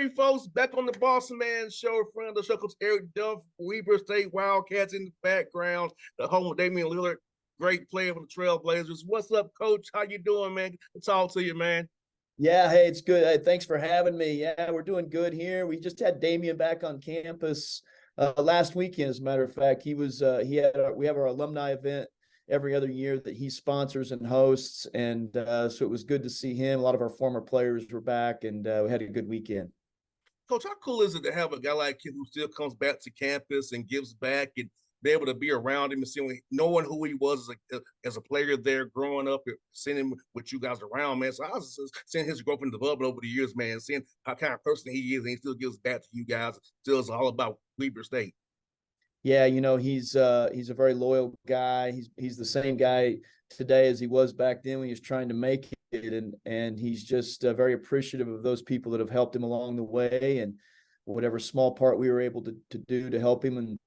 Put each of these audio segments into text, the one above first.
right, folks, back on the Bossman show, friend of the show, Coach Eric Duft, Weber State Wildcats in the background, the home of Damian Lillard, great player for the Trailblazers. What's up, Coach? How you doing, man? Good to talk to you, man. Yeah, hey, it's good. Hey, thanks for having me. Yeah, we're doing good here. We just had Damian back on campus last weekend. As a matter of fact, we have our alumni event every other year that he sponsors and hosts, and so it was good to see him. A lot of our former players were back, and we had a good weekend. Coach, how cool is it to have a guy like him who still comes back to campus and gives back and be able to be around him and knowing who he was as a player there growing up and seeing him with you guys around, man. So I was just seeing his growth and development over the years, man, seeing how kind of person he is and he still gives back to you guys. Still is all about Weber State. Yeah, he's a very loyal guy. He's the same guy today as he was back then when he was trying to make it, and he's just very appreciative of those people that have helped him along the way, and whatever small part we were able to do to help him and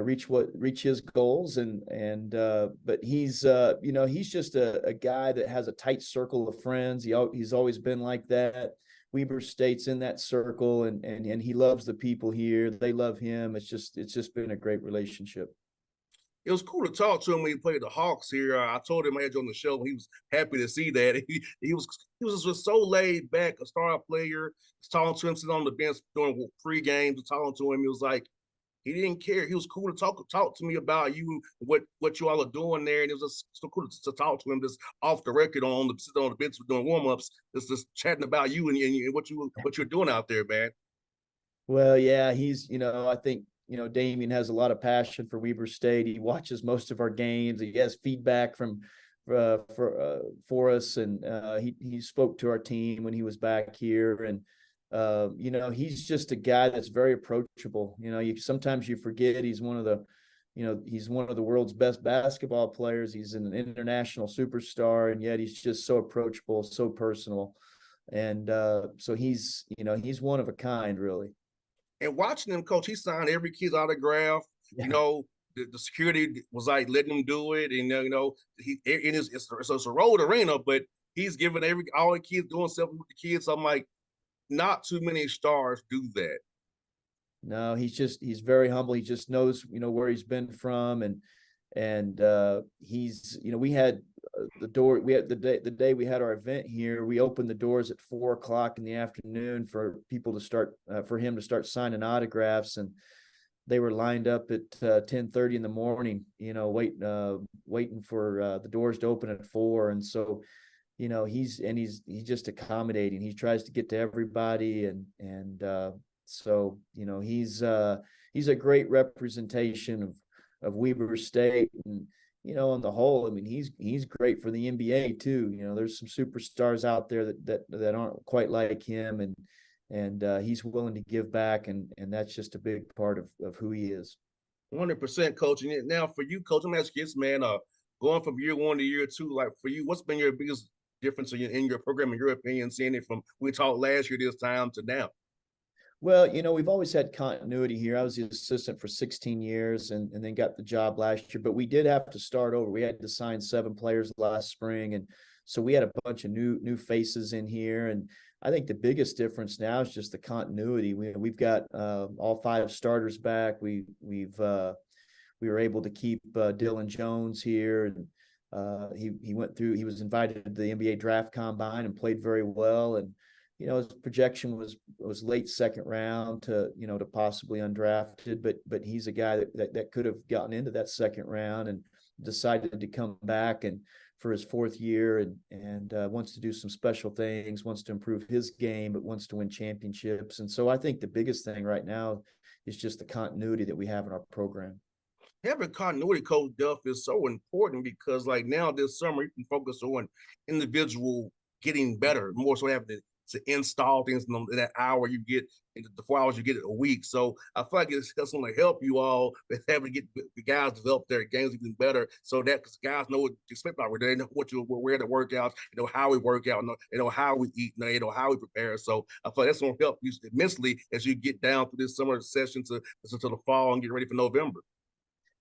reach his goals. But he's just a guy that has a tight circle of friends. He's always been like that. Weber State's in that circle, and he loves the people here. They love him. It's just been a great relationship. It was cool to talk to him when he played the Hawks here. I told him I had you on the show. He was happy to see that. He was just so laid back, a star player. Talking to him, sitting on the bench doing free games, talking to him. He was like, he didn't care. He was cool to talk to me about you, what you all are doing there, and it was just so cool to talk to him just off the record sitting on the bench doing warm ups, just chatting about you and what you're doing out there, man. Well, yeah, I think, Damian has a lot of passion for Weber State. He watches most of our games. He has feedback for us, and he spoke to our team when he was back here, and he's just a guy that's very approachable. Sometimes you forget he's one of the world's best basketball players. He's an international superstar, and yet he's just so approachable, so personal, and so he's one of a kind, really. And watching him, coach, he signed every kid's autograph. Yeah. The security was like letting him do it, and he in his it's a road arena, but he's giving all the kids doing something with the kids. So I'm like, not too many stars do that. No, he's very humble. He just knows, where he's been from, and he's, we had the day we had our event here, we opened the doors at 4 o'clock in the afternoon for people to start, for him to start signing autographs, and they were lined up at 10:30 in the morning, waiting for the doors to open at 4. And so, he's just accommodating. He tries to get to everybody, so he's a great representation of Weber State, and on the whole, I mean, he's great for the NBA too. There's some superstars out there that aren't quite like him, and he's willing to give back, and that's just a big part of who he is. 100%, coach. And now for you, coach, I'm asking you this, man. Going from year one to year two, like for you, what's been your biggest difference in your program, in your opinion, seeing it from we talked last year this time to now? Well, we've always had continuity here. I was the assistant for 16 years and then got the job last year, but we did have to start over. We had to sign 7 players last spring, and so we had a bunch of new faces in here. And I think the biggest difference now is just the continuity. We've got all 5 starters back. We were able to keep Dylan Jones here, and he was invited to the NBA draft combine and played very well. And his projection was late second round to possibly undrafted, but he's a guy that could have gotten into that second round and decided to come back and for his 4th year, and wants to do some special things, wants to improve his game, but wants to win championships. And so I think the biggest thing right now is just the continuity that we have in our program. Having continuity, Coach Duff, is so important because like now this summer you can focus on individual getting better, more so having to install things in that hour you get, in the 4 hours you get a week. So I feel like it's going to help you all with having to get the guys develop their games even better, so that because guys know what to expect out there, they know where to work out, how we work out, how we eat, how we prepare. So I feel like that's going to help you immensely as you get down through this summer session to the fall and get ready for November.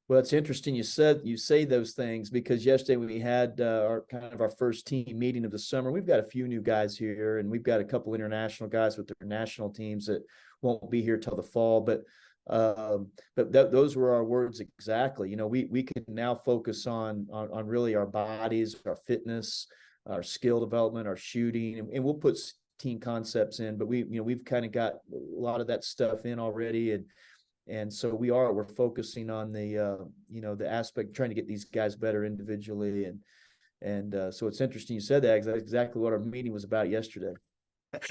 Well, it's interesting you say those things because yesterday we had our first team meeting of the summer. We've got a few new guys here, and we've got a couple international guys with their national teams that won't be here till the fall. But those were our words exactly. You know, we can now focus on really our bodies, our fitness, our skill development, our shooting, and we'll put team concepts in. But we've kind of got a lot of that stuff in already, and so we're focusing on the aspect trying to get these guys better individually, and so it's interesting you said that, 'cause that's exactly what our meeting was about yesterday.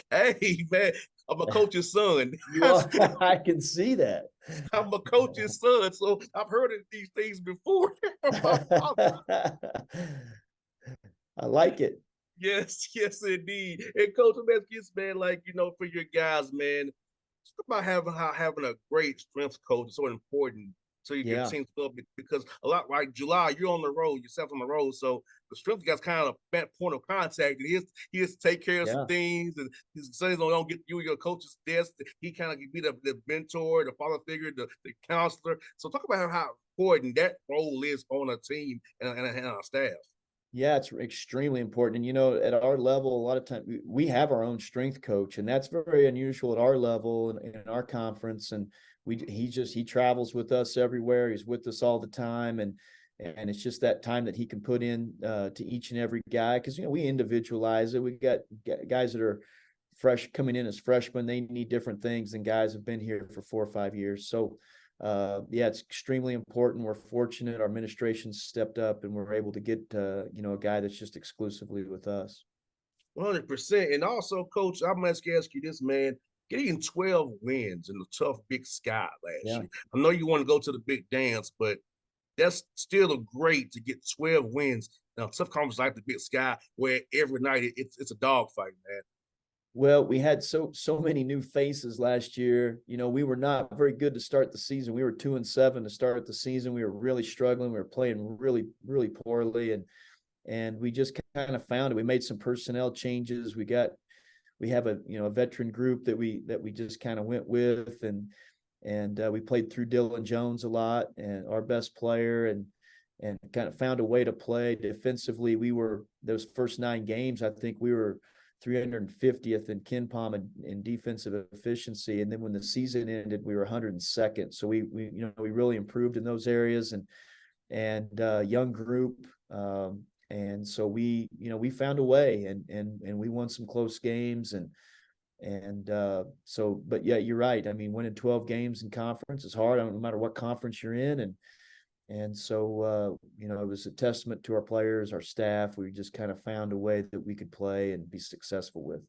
Hey man, I'm a coach's son. You are, I can see that. I'm a coach's son, so I've heard of these things before. My father. I like it. Yes, yes, indeed. And coach, I'm asking you, man, like for your guys, man, talk about having a great strength coach is so important so your Yeah, team's up because a lot like July, you're on the road, yourself on the road. So the strength guy's kind of that point of contact, and he has to take care of some yeah. things, and his sons don't get you your coach's desk. He kind of be the mentor, the father figure, the counselor. So talk about how important that role is on a team and a staff. Yeah, it's extremely important. And at our level, a lot of times we have our own strength coach, and that's very unusual at our level and in our conference. And he travels with us everywhere. He's with us all the time, and it's just that time that he can put in to each and every guy, because we individualize it. We got guys that are fresh coming in as freshmen. They need different things than guys who've been here for 4 or 5 years. So yeah, it's extremely important. We're fortunate our administration stepped up and we're able to get a guy that's just exclusively with us. 100%. And also, coach, I must ask you this, man. Getting 12 wins in the tough Big Sky last Yeah. year. I know you want to go to the big dance, but that's still a great to get 12 wins in a tough conference like the Big Sky, where every night it's a dogfight, man. Well, we had so many new faces last year. We were not very good to start the season. We were 2-7 to start the season. We were really struggling. We were playing really, really poorly, and we just kind of found it. We made some personnel changes. We have a veteran group that we just kind of went with, and we played through Dylan Jones a lot, and our best player, and kind of found a way to play defensively. We were those first 9 games. I think we were 350th in KenPom in defensive efficiency, and then when the season ended, we were 102nd. So we really improved in those areas, and young group. And so we found a way, and we won some close games, so, but yeah, you're right. I mean, winning 12 games in conference is hard, no matter what conference you're in, and so it was a testament to our players, our staff. We just kind of found a way that we could play and be successful with.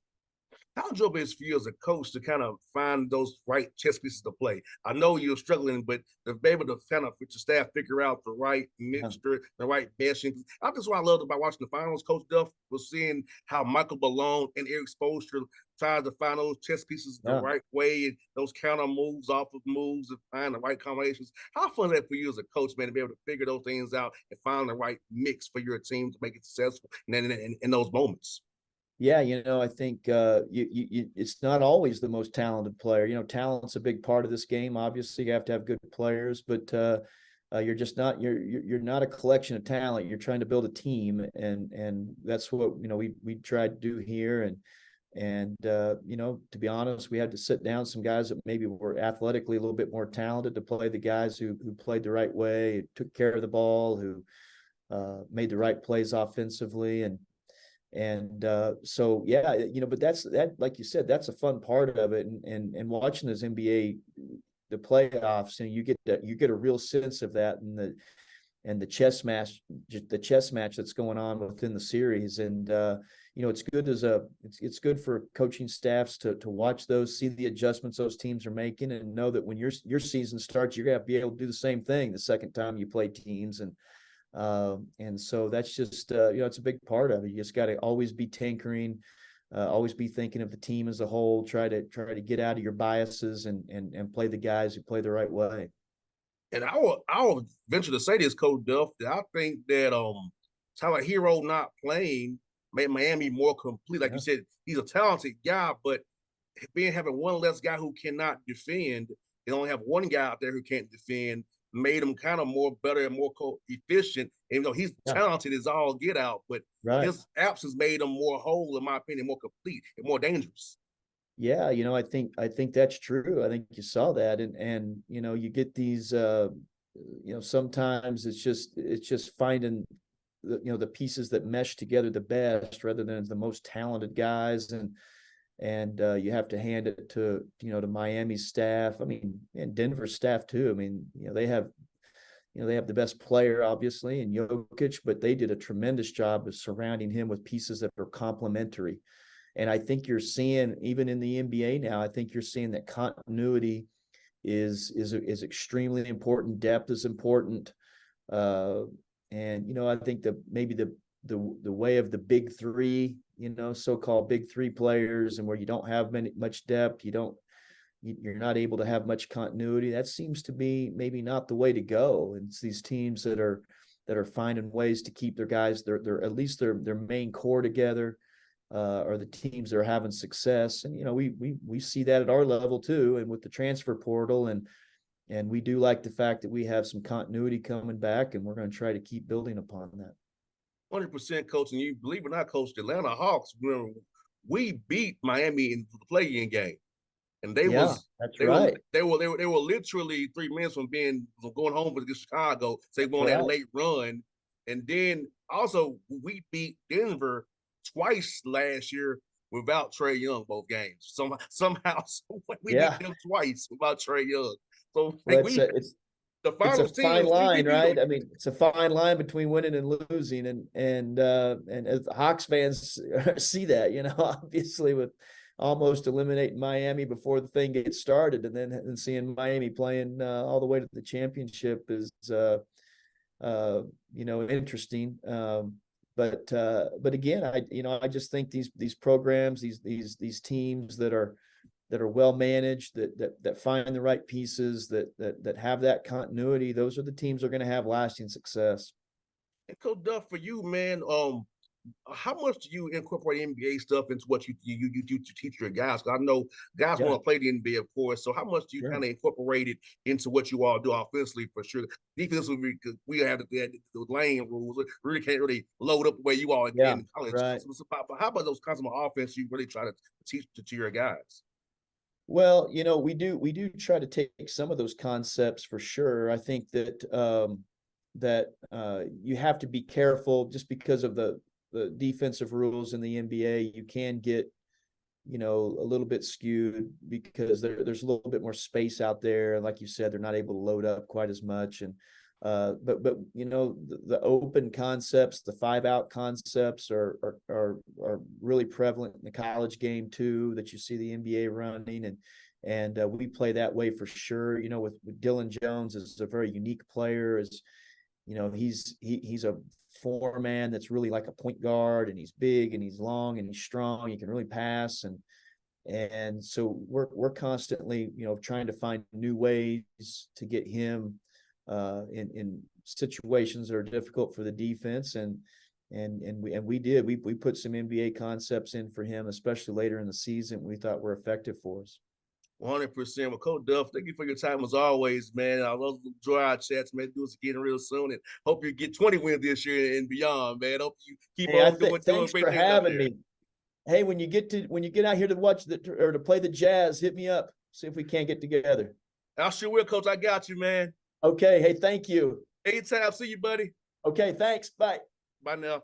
How job is for you as a coach to kind of find those right chess pieces to play? I know you're struggling, but to be able to kind of with your staff figure out the right Yeah. mixture, the right meshing. I just what I loved about watching the finals, Coach Duff, was seeing how Michael Malone and Eric Spoelstra tried to find those chess pieces the Yeah. right way and those counter moves off of moves and find the right combinations. How fun is that for you as a coach, man, to be able to figure those things out and find the right mix for your team to make it successful in those moments? Yeah, I think it's not always the most talented player. Talent's a big part of this game. Obviously, you have to have good players, but you're just not you're not a collection of talent. You're trying to build a team, and that's what we tried to do here. And to be honest, we had to sit down some guys that maybe were athletically a little bit more talented to play the guys who played the right way, took care of the ball, who made the right plays offensively, and so yeah, but that, like you said, that's a fun part of it, and watching this NBA, the playoffs, and you get a real sense of that, and the chess match that's going on within the series, and it's good it's good for coaching staffs to watch those, see the adjustments those teams are making, and know that when your season starts, you're gonna be able to do the same thing the second time you play teams, and so that's just it's a big part of it. You just got to always be tinkering, always be thinking of the team as a whole. Try to get out of your biases and play the guys who play the right way. And I will venture to say this, Coach Duff, that I think that Tyler Hero not playing made Miami more complete. Like Yeah. you said, he's a talented guy, but having one less guy who cannot defend, they only have one guy out there who can't defend, made him kind of more better and more efficient. And, he's Yeah. talented as all get out, but Right. his absence made him more whole, in my opinion, more complete and more dangerous. Yeah, I think that's true. I think you saw that, and you get these sometimes it's just finding the pieces that mesh together the best rather than the most talented guys, and you have to hand it to Miami's staff. I mean, and Denver's staff too. I mean, they have the best player obviously in Jokic, but they did a tremendous job of surrounding him with pieces that are complementary. And I think you're seeing, even in the NBA now, I think you're seeing that continuity is extremely important. Depth is important. Uh, and I think that maybe the way of the big three, so-called big three players, and where you don't have much depth, you're not able to have much continuity. That seems to be maybe not the way to go. And it's these teams that are finding ways to keep their guys, their at least their main core together. Are the teams that are having success, and we see that at our level too, and with the transfer portal, and we do like the fact that we have some continuity coming back, and we're going to try to keep building upon that. 100% coach, and you believe it or not, coach, the Atlanta Hawks, we beat Miami in the play-in game, and they Yeah, was that's they were right. they were literally 3 minutes from going home against Chicago. So they That's won that right. late run, and then also we beat Denver twice last year without Trae Young both games. Somehow we beat Yeah. them twice without Trae Young. So Well, like it's we a, it's the it's a finals fine teams we line, beat them. right? I mean, it's a fine line between winning and losing, and as the Hawks fans see that, obviously with almost eliminating Miami before the thing gets started, and seeing Miami playing all the way to the championship is interesting. But again, I just think these programs, these teams that are well managed, that find the right pieces, that have that continuity, those are the teams that are going to have lasting success. And Coach Duff, for you, man, how much do you incorporate NBA stuff into what you do to teach your guys? 'Cause I know guys Yeah, want to play the NBA, of course. So how much do you sure. kind of incorporate it into what you all do offensively for sure? Defensively, we have the lane rules. We really can't really load up the way you all Yeah, in college. right. But how about those kinds of offense you really try to teach to your guys? Well, we do try to take some of those concepts for sure. I think that you have to be careful just because of the defensive rules in the NBA. You can get a little bit skewed because there's a little bit more space out there. And like you said, they're not able to load up quite as much. And but the open concepts, the 5-out concepts are really prevalent in the college game too, that you see the NBA running, and we play that way for sure. With Dylan Jones is a very unique player. He's a four-man that's really like a point guard, and he's big and he's long and he's strong. He can really pass, and so we're constantly trying to find new ways to get him in situations that are difficult for the defense, and we put some NBA concepts in for him, especially later in the season. We thought were effective for us. 100%. Well, Coach Duff, thank you for your time as always, man. I love enjoy our chats, man. Do us again real soon, and hope you get 20 wins this year and beyond, man. Hope you keep Hey, I on think doing thanks great for things out having there. me. Hey, when you get out here to watch or to play the Jazz, hit me up. See if we can't get together. I sure will, Coach. I got you, man. Okay. Hey, thank you. Anytime. See you, buddy. Okay, thanks. Bye. Bye now.